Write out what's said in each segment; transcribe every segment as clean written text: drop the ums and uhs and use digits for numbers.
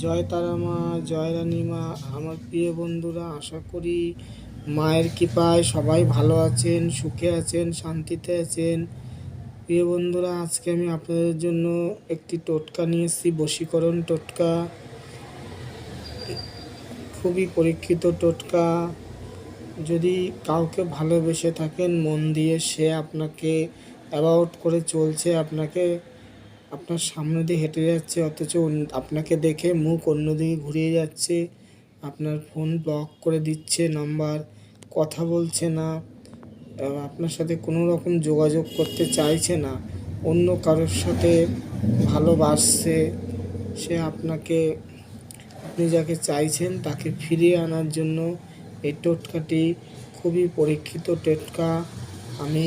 জয় তারা মা, জয় রানী মা। আমার প্রিয় বন্ধুরা, আশা করি মায়ের কৃপায় সবাই ভালো আছেন, সুখে আছেন, শান্তিতে আছেন। প্রিয় বন্ধুরা, আজকে আমি আপনাদের জন্য একটি টোটকা নিয়ে এসেছি, বশীকরণ টোটকা। খুবই পরীক্ষিত টোটকা। যদি কাউকে ভালোবেসে থাকেন মন দিয়ে, সে আপনাকে অ্যাভয়েড করে চলছে, আপনার সামনে দিয়ে হেঁটে যাচ্ছে, অথচ আপনাকে দেখে মুখ অন্যদিকে ঘুরিয়ে যাচ্ছে, আপনার ফোন ব্লক করে দিচ্ছে, নাম্বার কথা বলছে না, আপনার সাথে কোনো রকম যোগাযোগ করতে চাইছে না, অন্য কারোর সাথে ভালোবাসছে, সে আপনি যাকে চাইছেন তাকে ফিরিয়ে আনার জন্য এই টোটকাটি খুবই পরীক্ষিত টোটকা। আমি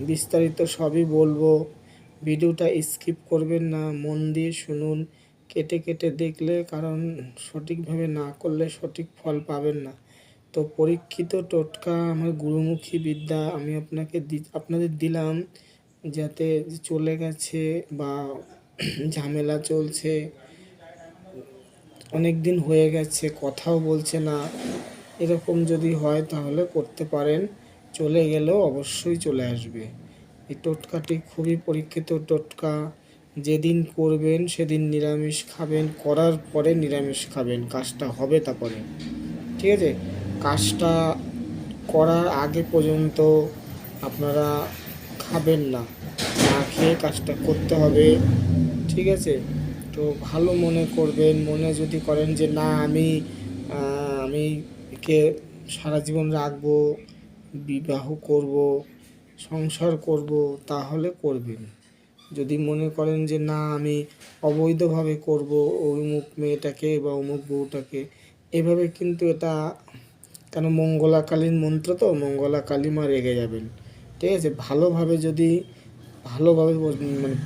বিস্তারিত সবই বলবো। ভিডিওটা স্কিপ করবেন না, মন দিয়ে শুনুন, কেটে কেটে দেখলে, কারণ সঠিকভাবে না করলে সঠিক ফল পাবেন না। তো পরীক্ষিত টোটকা, আমার গুরুমুখী বিদ্যা আমি আপনাদের দিলাম, যাতে চলে গেছে বা ঝামেলা চলছে, অনেক দিন হয়ে গেছে, কথাও বলছে না, এরকম যদি হয় তাহলে করতে পারেন। চলে গেলেও অবশ্যই চলে আসবে। এই টোটকাটি খুবই পরীক্ষিত টোটকা। যেদিন করবেন সেদিন নিরামিষ খাবেন, করার পরে নিরামিষ খাবেন, কাজটা হবে তারপরে, ঠিক আছে? কাজটা করার আগে পর্যন্ত আপনারা খাবেন না, না খেয়ে কাজটা করতে হবে, ঠিক আছে? তো ভালো মনে করবেন। মনে যদি করেন যে না, আমি একে সারা জীবন রাখবো, বিবাহ করব, সংসার করব, তাহলে করবেন। যদি মনে করেন যে না, আমি অবৈধভাবে করব অমুক মেয়েটাকে বা অমুক বউটাকে, এভাবে কিন্তু এটা, কেন মঙ্গলাকালীর মন্ত্র, তো মঙ্গলা কালী মা রেগে যাবেন, ঠিক আছে? ভালোভাবে মানে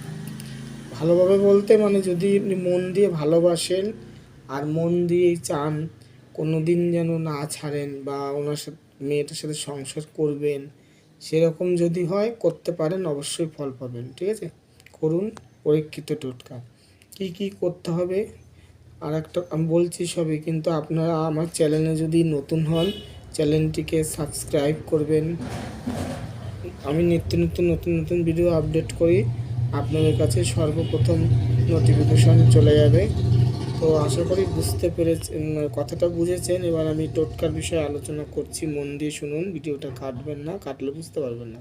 ভালোভাবে বলতে মানে যদি আপনি মন দিয়ে ভালোবাসেন আর মন দিয়েই চান কোনো দিন যেন না ছাড়েন, বা ওনার সাথে, মেয়েটার সাথে সংসার করবেন, সেরকম যদি হয় করতে পারেন, অবশ্যই ফল পাবেন, ঠিক আছে? করুন পরীক্ষিত টোটকা। কি কি করতে হবে আর একটা আমি বলছি সবই, কিন্তু আপনারা আমার চ্যানেলে যদি নতুন হন, চ্যানেলটিকে সাবস্ক্রাইব করবেন। আমি নিত্য নতুন নতুন নতুন ভিডিও আপডেট করি, আপনাদের কাছে সর্বপ্রথম নোটিফিকেশন চলে যাবে। তো আশা করি বুঝতে পেরেছেন, কথাটা বুঝেছেন। এবার আমি টোটকার বিষয়ে আলোচনা করছি, মন দিয়ে শুনুন, ভিডিওটা কাটবেন না, কাটলে বুঝতে পারবেন না।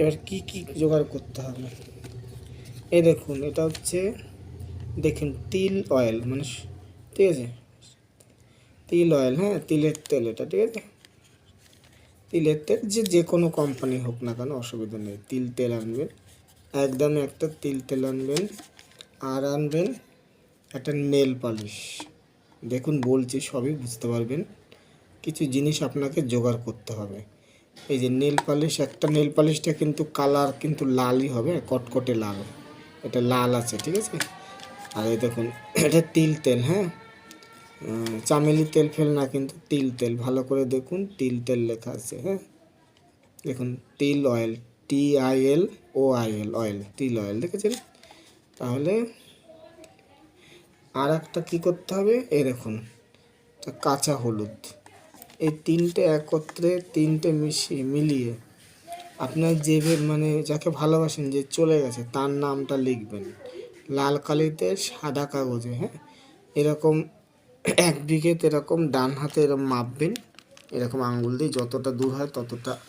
এবার কি কি জোগাড় করতে হবে, এই দেখুন, এটা হচ্ছে, দেখুন, তিল অয়েল, মানে, ঠিক আছে, তিল অয়েল, হ্যাঁ, তিলের তেল এটা, ঠিক আছে? তিলের তেল, যে কোনো কোম্পানি হোক না কেন, অসুবিধা নেই। তিল তেল আনবেন, একদম একটা তিল তেল আনবেন। আর আনবেন একটা নেল পালিশ। দেখুন বলছি, সবই বুঝতে পারবেন। কিছু জিনিস আপনাকে জোগাড় করতে হবে। এই যে নেল পালিশ, একটা নেল পালিশটা কিন্তু কালার কিন্তু লালই হবে, কটকটে লাল, এটা লাল আছে, ঠিক আছে? আর এই দেখুন, এটা তিল তেল, হ্যাঁ, চামেলি তেল ফেল না, কিন্তু তিল তেল, ভালো করে দেখুন, তিল তেল লেখা আছে, হ্যাঁ। দেখুন, তিল অয়েল, TILOIL, অয়েল, তিল অয়েল, দেখেছেন? তাহলে আর একটা কী করতে হবে, এই দেখুন, কাঁচা হলুদ। এই তিনটে একত্রে, তিনটে মিলিয়ে আপনার মানে যাকে ভালোবাসেন, যে চলে গেছে, তার নামটা লিখবেন লাল কালিতে সাদা কাগজে, হ্যাঁ। এরকম 1 বিঘে এরকম ডান হাতে এরকম মাপবেন, এরকম আঙ্গুল দিয়ে যতটা দূর হয়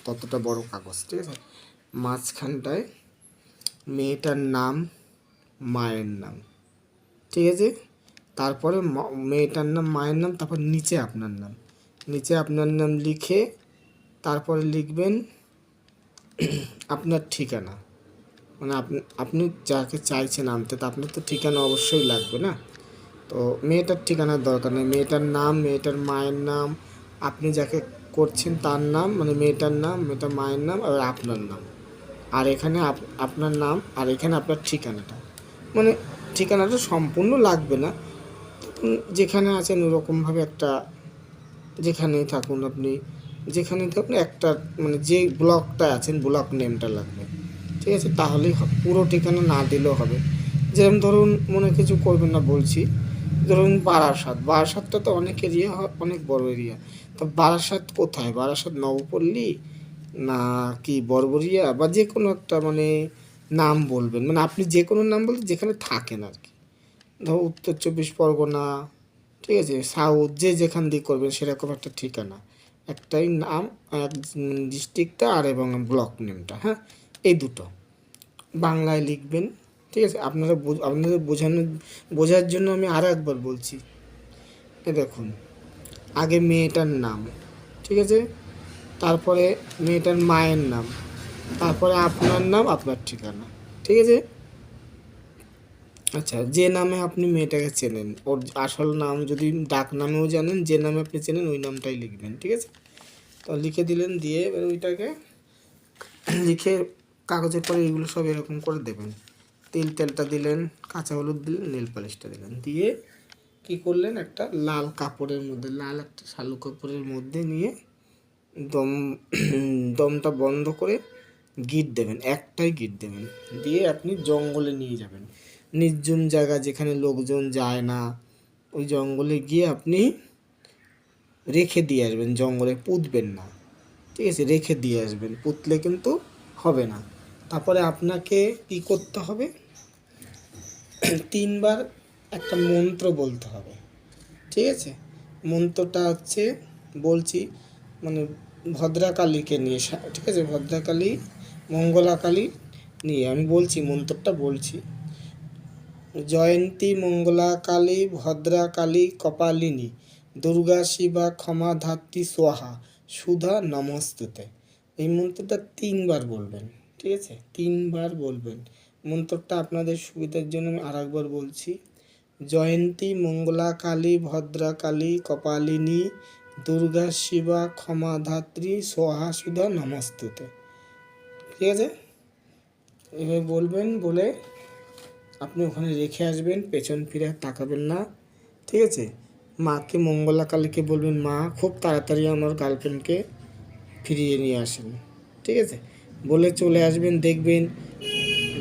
ততটা বড় কাগজ, ঠিক আছে? মাঝখানটায় মেয়েটার নাম, মায়ের নাম, ঠিক আছে? তারপরে মেয়েটার নাম, মায়ের নাম, তারপর নিচে আপনার নাম লিখে তারপরে লিখবেন আপনার ঠিকানা, মানে আপনি যাকে চাইছেন আনতে, তা আপনার তো ঠিকানা অবশ্যই লাগবে না? তো মেয়েটার ঠিকানার দরকার নেই, মেয়েটার নাম, মেয়েটার মায়ের নাম, আপনি যাকে করছেন তার নাম, মানে মেয়েটার নাম, মেয়েটার মায়ের নাম, আর আপনার নাম, আর এখানে আপনার নাম, আর এখানে আপনার ঠিকানাটা, মানে ঠিকানাটা সম্পূর্ণ লাগবে না, যেখানে আছেন ওরকমভাবে একটা, যেখানেই থাকুন আপনি, যেখানেই থাকুন একটা, মানে যে ব্লকটা আছেন ব্লক নেমটা লাগবে, ঠিক আছে? তাহলেই পুরো ঠিকানা না দিলেও হবে। যেরকম ধরুন মনে কিছু করবেন না বলছি, ধরুন বারাসাতটা তো অনেক এরিয়া, অনেক বড় এরিয়া। তো বারাসাত কোথায়? বারাসাত নবপল্লী না কি বড়বড়িয়া, বা যে কোনো একটা মানে নাম বলবেন, মানে আপনি যে কোনো নাম বলতে যেখানে থাকেন আর কি। ধরো উত্তর 24 পরগনা, ঠিক আছে, সাউথ, যে যেখান দিয়ে করবেন সেরকম একটা ঠিকানা, একটাই নাম, এক ডিস্ট্রিক্টটা আর এবং ব্লক নেমটা, হ্যাঁ, এই দুটো বাংলায় লিখবেন। ঠিক আছে, আপনাদের বোঝার জন্য আমি আরও একবার বলছি। এ দেখুন, আগে মেয়েটার নাম, ঠিক আছে, তারপরে মেয়েটার মায়ের নাম, তারপরে আপনার নাম, আপনার ঠিকানা, ঠিক আছে। আচ্ছা, যে নামে আপনি মেয়েটাকে চেনেন, ওর আসল নাম যদি ডাক নামেও জানেন, যে নামে আপনি চেনেন ওই নামটাই লিখবেন, ঠিক আছে। তো লিখে দিলেন, দিয়ে এবার ওইটাকে লিখে কাগজে করে এগুলো সব এরকম করে দেবেন। তেলটা দিলেন, কাঁচা হলুদ দিলেন, নেল পালিশটা দিলেন, দিয়ে কী করলেন, একটা লাল কাপড়ের মধ্যে, লাল একটা শালু কাপড়ের মধ্যে নিয়ে দম দমটা বন্ধ করে গিট দেবেন, একটাই গিট দেবেন, দিয়ে আপনি জঙ্গলে নিয়ে যাবেন, নির্জন জায়গা যেখানে লোকজন যায় না, ওই জঙ্গলে গিয়ে আপনি রেখে দিয়ে আসবেন, জঙ্গলে পুঁতবেন না, ঠিক আছে, রেখে দিয়ে আসবেন, পুঁতলে কিন্তু হবে না। তারপরে আপনাকে কি করতে হবে, 3বার একটা মন্ত্র বলতে হবে, ঠিক আছে। মন্ত্রটা হচ্ছে, বলছি, মানে ভদ্রাকালীকে নিয়ে, ঠিক আছে, ভদ্রাকালী, মঙ্গলাকালী নিয়ে আমি বলছি, মন্ত্রটা বলছি। জয়ন্তী মঙ্গলা কালী ভদ্রা কালী কপালিনী দুর্গা শিবা ক্ষমা ধাত্রী সোহা সুধা নমস্তুতে। এই মন্ত্রটা 3বার বলবেন, ঠিক আছে, 3বার বলবেন। মন্ত্রটা আপনাদের সুবিধার জন্য আমি আর একবার বলছি। জয়ন্তী মঙ্গলা কালী ভদ্রা কালী কপালিনী দুর্গা শিবা ক্ষমা ধাত্রী সোহা সুধা নমস্তুতে, ঠিক আছে। এভাবে বলবেন, বলে আপনি ওখানে রেখে আসবেন, পেছন ফিরে আর তাকাবেন না, ঠিক আছে। মাকে, মঙ্গলা কালীকে বলবেন, মা খুব তাড়াতাড়ি আমার গার্লফ্রেন্ডকে ফিরিয়ে নিয়ে আসেন, ঠিক আছে, বলে চলে আসবেন। দেখবেন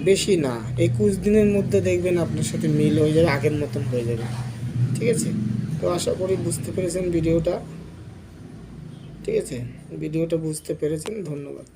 বেশি না, 21 দিনের মধ্যে দেখবেন আপনার সাথে মিল হয়ে যাবে, আগের মতন হয়ে যাবে, ঠিক আছে। তো আশা করি বুঝতে পেরেছেন ভিডিওটা, ঠিক আছে, ভিডিওটা বুঝতে পেরেছেন, ধন্যবাদ।